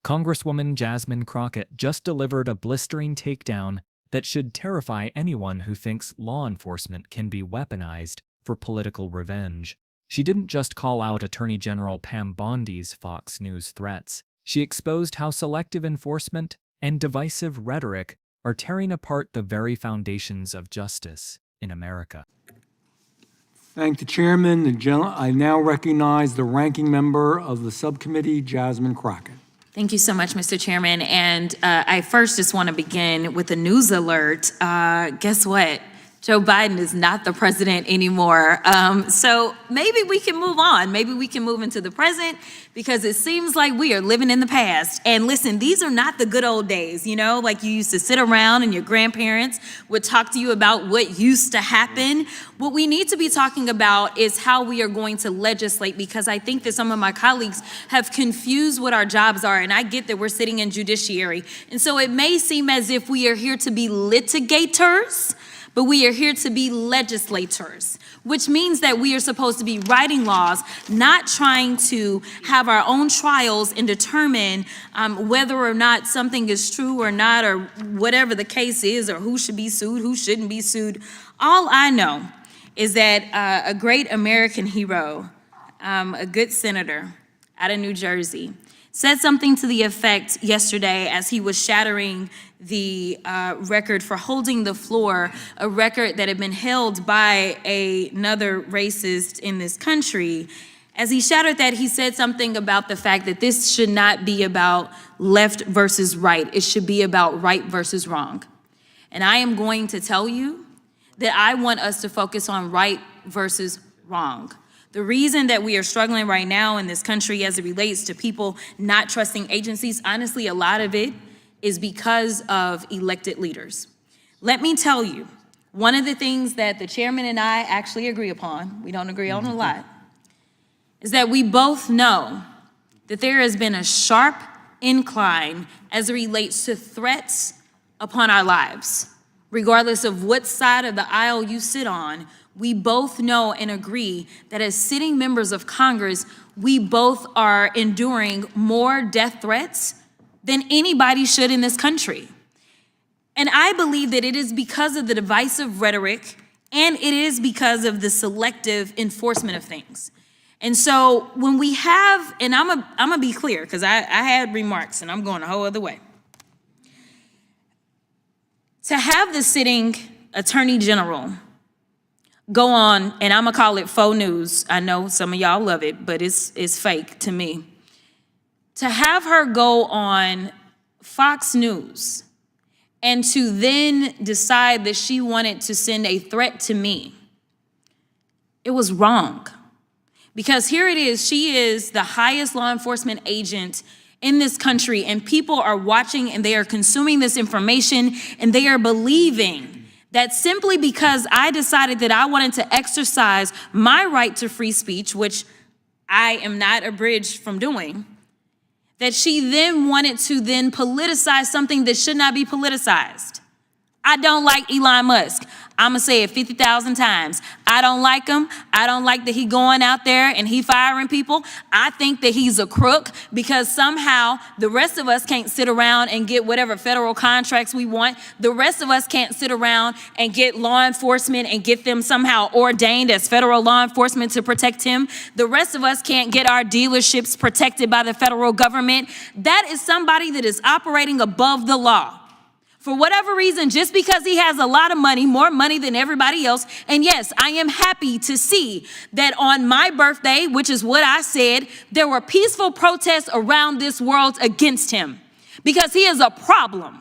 Congresswoman Jasmine Crockett just delivered a blistering takedown that should terrify anyone who thinks law enforcement can be weaponized for political revenge. She didn't just call out Attorney General Pam Bondi's Fox News threats. She exposed how selective enforcement and divisive rhetoric are tearing apart the very foundations of justice in America. Thank the chairman. I now recognize the ranking member of the subcommittee, Jasmine Crockett. Thank you so much, Mr. Chairman. And I first just want to begin with a news alert. Guess what? Joe Biden is not the president anymore. So maybe we can move on. Maybe we can move into the present, because it seems like we are living in the past. And listen, these are not the good old days, you know, like you used to sit around and your grandparents would talk to you about what used to happen. What we need to be talking about is how we are going to legislate, because I think that some of my colleagues have confused what our jobs are. And I get that we're sitting in judiciary. And so it may seem as if we are here to be litigators, but we are here to be legislators, which means that we are supposed to be writing laws, not trying to have our own trials and determine whether or not something is true or not, or whatever the case is, or who should be sued, who shouldn't be sued. All I know is that a great American hero, a good senator out of New Jersey, said something to the effect yesterday as he was shattering the record for holding the floor, a record that had been held by another racist in this country. As he shattered that, he said something about the fact that this should not be about left versus right. It should be about right versus wrong. And I am going to tell you that I want us to focus on right versus wrong. The reason that we are struggling right now in this country as it relates to people not trusting agencies, honestly, a lot of it is because of elected leaders. Let me tell you, one of the things that the chairman and I actually agree upon, we don't agree on a lot, is that we both know that there has been a sharp incline as it relates to threats upon our lives. Regardless of what side of the aisle you sit on, we both know and agree that as sitting members of Congress, we both are enduring more death threats than anybody should in this country. And I believe that it is because of the divisive rhetoric, and it is because of the selective enforcement of things. And so when we have, and I'm gonna be clear, because I had remarks and I'm going a whole other way. To have the sitting Attorney General go on, and I'm gonna call it faux news. I know some of y'all love it, but it's fake to me. To have her go on Fox News and to then decide that she wanted to send a threat to me, it was wrong. Because here it is, she is the highest law enforcement agent in this country, and people are watching and they are consuming this information, and they are believing that simply because I decided that I wanted to exercise my right to free speech, which I am not abridged from doing, that she then wanted to then politicize something that should not be politicized. I don't like Elon Musk. I'm gonna say it 50,000 times. I don't like him. I don't like that he going out there and he firing people. I think that he's a crook, because somehow the rest of us can't sit around and get whatever federal contracts we want. The rest of us can't sit around and get law enforcement and get them somehow ordained as federal law enforcement to protect him. The rest of us can't get our dealerships protected by the federal government. That is somebody that is operating above the law. For whatever reason, just because he has a lot of money, more money than everybody else. And yes, I am happy to see that on my birthday, which is what I said, there were peaceful protests around this world against him, because he is a problem.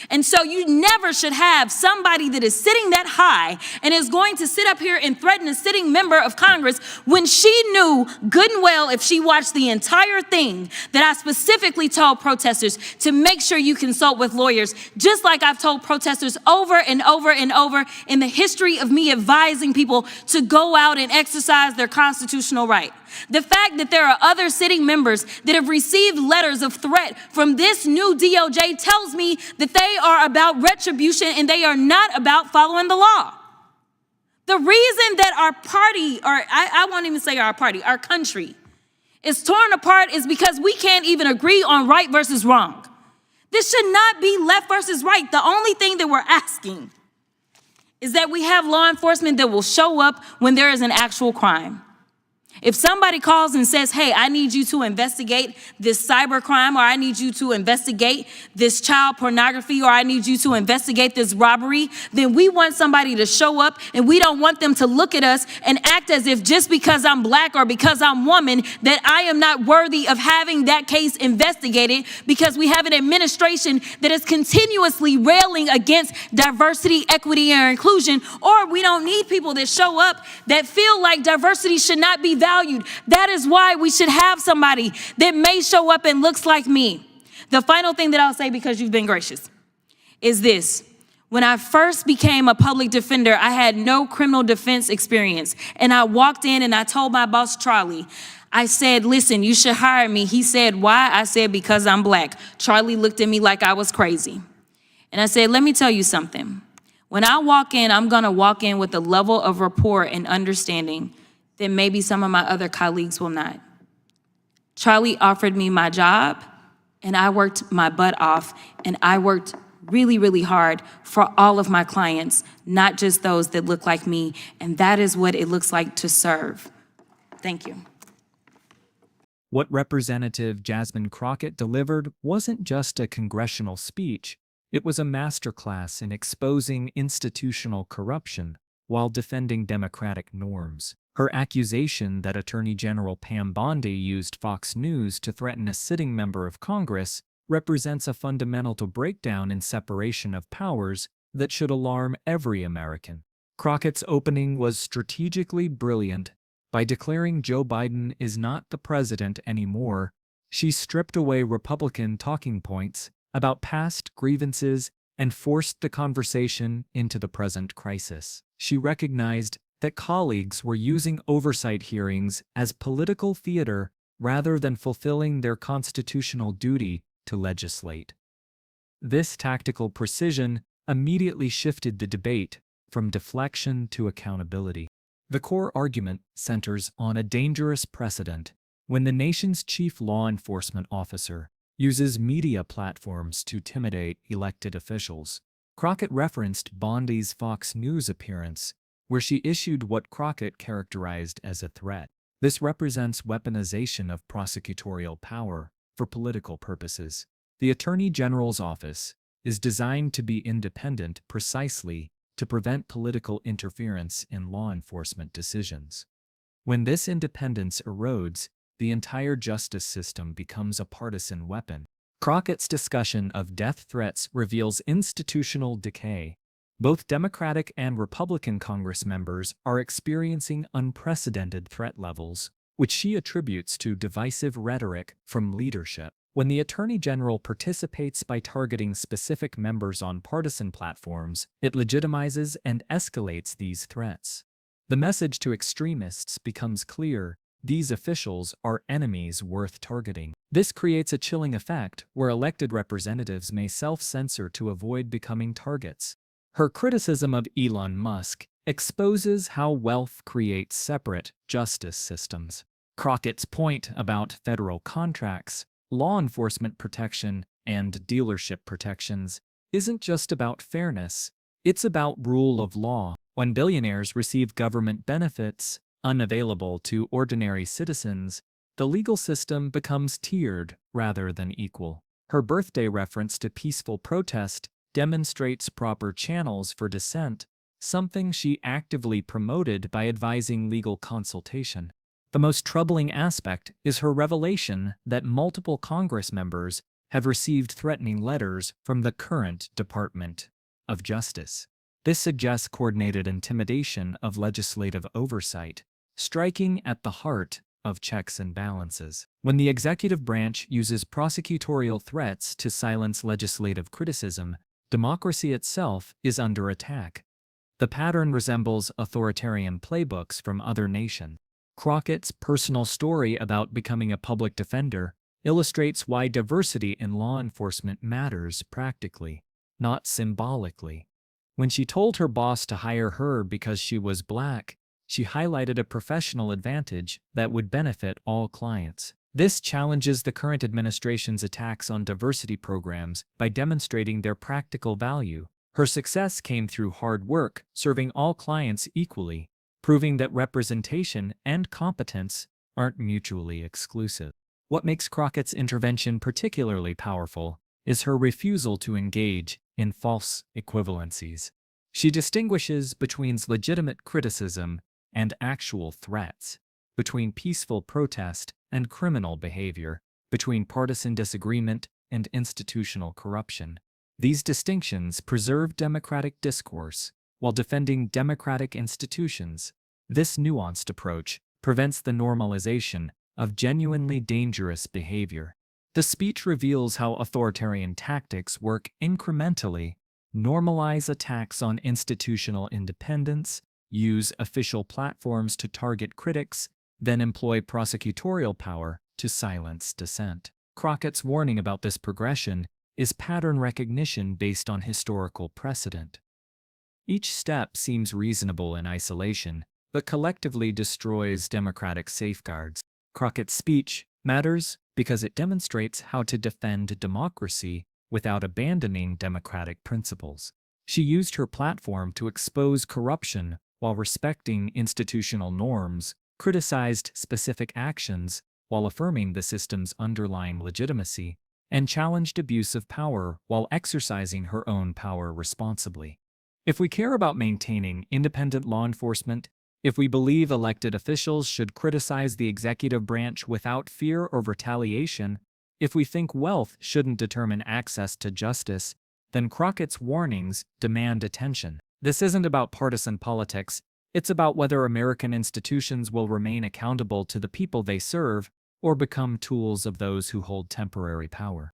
And so you never should have somebody that is sitting that high and is going to sit up here and threaten a sitting member of Congress when she knew good and well, if she watched the entire thing, that I specifically told protesters to make sure you consult with lawyers, just like I've told protesters over and over and over in the history of me advising people to go out and exercise their constitutional right. The fact that there are other sitting members that have received letters of threat from this new DOJ tells me that they are about retribution and they are not about following the law. The reason that our party, or I won't even say our party, our country, is torn apart is because we can't even agree on right versus wrong. This should not be left versus right. The only thing that we're asking is that we have law enforcement that will show up when there is an actual crime. If somebody calls and says, hey, I need you to investigate this cyber crime, or I need you to investigate this child pornography, or I need you to investigate this robbery, then we want somebody to show up, and we don't want them to look at us and act as if just because I'm black or because I'm woman, that I am not worthy of having that case investigated, because we have an administration that is continuously railing against diversity, equity, and inclusion, or we don't need people that show up that feel like diversity should not be valued. That is why we should have somebody that may show up and looks like me. The final thing that I'll say, because you've been gracious, is this. When I first became a public defender, I had no criminal defense experience. And I walked in and I told my boss, Charlie, I said, listen, you should hire me. He said, why? I said, because I'm black. Charlie looked at me like I was crazy. And I said, let me tell you something. When I walk in, I'm going to walk in with a level of rapport and understanding that maybe some of my other colleagues will not. Charlie offered me my job, and I worked my butt off, and I worked really, really hard for all of my clients, not just those that look like me, and that is what it looks like to serve. Thank you. What Representative Jasmine Crockett delivered wasn't just a congressional speech, it was a masterclass in exposing institutional corruption while defending democratic norms. Her accusation that Attorney General Pam Bondi used Fox News to threaten a sitting member of Congress represents a fundamental breakdown in separation of powers that should alarm every American. Crockett's opening was strategically brilliant. By declaring Joe Biden is not the president anymore, she stripped away Republican talking points about past grievances and forced the conversation into the present crisis. She recognized that colleagues were using oversight hearings as political theater rather than fulfilling their constitutional duty to legislate. This tactical precision immediately shifted the debate from deflection to accountability. The core argument centers on a dangerous precedent when the nation's chief law enforcement officer uses media platforms to intimidate elected officials. Crockett referenced Bondi's Fox News appearance, where she issued what Crockett characterized as a threat. This represents weaponization of prosecutorial power for political purposes. The Attorney General's office is designed to be independent precisely to prevent political interference in law enforcement decisions. When this independence erodes, the entire justice system becomes a partisan weapon. Crockett's discussion of death threats reveals institutional decay. Both Democratic and Republican Congress members are experiencing unprecedented threat levels, which she attributes to divisive rhetoric from leadership. When the Attorney General participates by targeting specific members on partisan platforms, it legitimizes and escalates these threats. The message to extremists becomes clear: these officials are enemies worth targeting. This creates a chilling effect where elected representatives may self-censor to avoid becoming targets. Her criticism of Elon Musk exposes how wealth creates separate justice systems. Crockett's point about federal contracts, law enforcement protection, and dealership protections isn't just about fairness, it's about rule of law. When billionaires receive government benefits unavailable to ordinary citizens, the legal system becomes tiered rather than equal. Her birthday reference to peaceful protest demonstrates proper channels for dissent, something she actively promoted by advising legal consultation. The most troubling aspect is her revelation that multiple Congress members have received threatening letters from the current Department of Justice. This suggests coordinated intimidation of legislative oversight, striking at the heart of checks and balances. When the executive branch uses prosecutorial threats to silence legislative criticism, democracy itself is under attack. The pattern resembles authoritarian playbooks from other nations. Crockett's personal story about becoming a public defender illustrates why diversity in law enforcement matters practically, not symbolically. When she told her boss to hire her because she was black, she highlighted a professional advantage that would benefit all clients. This challenges the current administration's attacks on diversity programs by demonstrating their practical value. Her success came through hard work, serving all clients equally, proving that representation and competence aren't mutually exclusive. What makes Crockett's intervention particularly powerful is her refusal to engage in false equivalencies. She distinguishes between legitimate criticism and actual threats, between peaceful protest and criminal behavior, between partisan disagreement and institutional corruption. These distinctions preserve democratic discourse while defending democratic institutions. This nuanced approach prevents the normalization of genuinely dangerous behavior. The speech reveals how authoritarian tactics work incrementally, normalize attacks on institutional independence, use official platforms to target critics, then employ prosecutorial power to silence dissent. Crockett's warning about this progression is pattern recognition based on historical precedent. Each step seems reasonable in isolation, but collectively destroys democratic safeguards. Crockett's speech matters because it demonstrates how to defend democracy without abandoning democratic principles. She used her platform to expose corruption while respecting institutional norms, criticized specific actions while affirming the system's underlying legitimacy, and challenged abuse of power while exercising her own power responsibly. If we care about maintaining independent law enforcement, if we believe elected officials should criticize the executive branch without fear or retaliation, if we think wealth shouldn't determine access to justice, then Crockett's warnings demand attention. This isn't about partisan politics, it's about whether American institutions will remain accountable to the people they serve or become tools of those who hold temporary power.